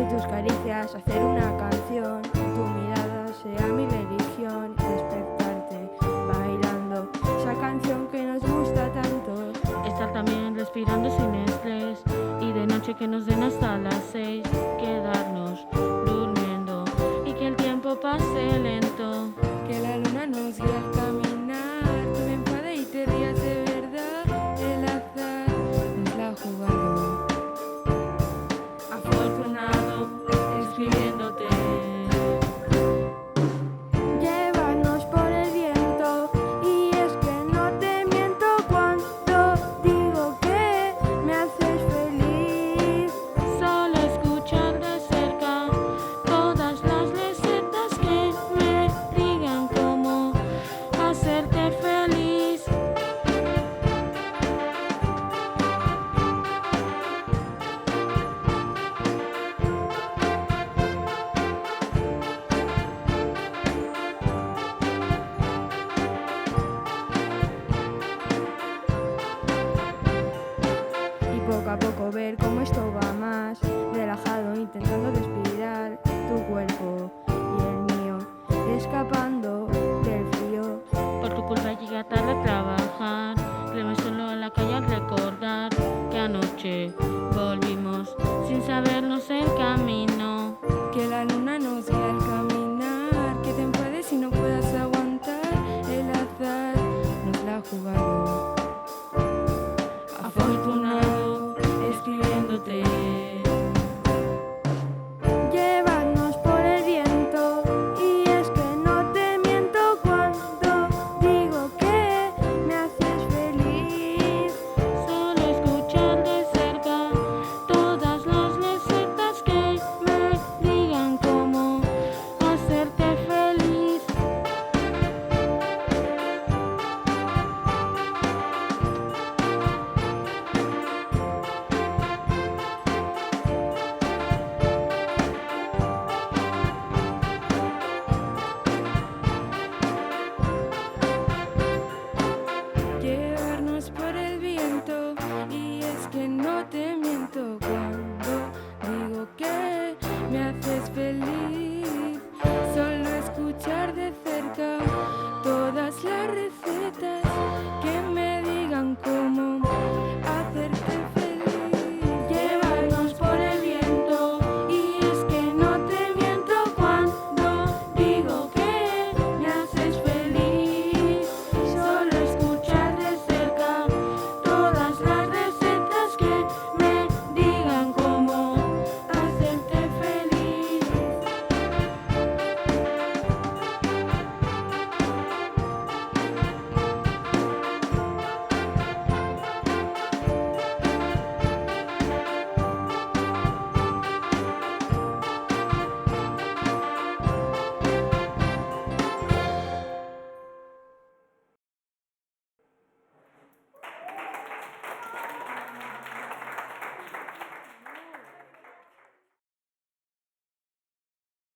tus caricias hacer una canción, tu mirada sea mi religión, despertarte bailando esa canción que nos gusta tanto. Estar también respirando sin estrés y de noche que nos den hasta las 6, quedarnos durmiendo y que el tiempo pase lento. Que la luna nos guíe al caminar, tú me enfades y te rías de verdad, el azar nos la ha jugado. Afortunado escribiéndote. Llévanos por el viento y es que no te miento cuando digo que me haces feliz. Solo escuchar de cerca todas las recetas que me digan cómo hacerte feliz. Y poco a poco ver cómo esto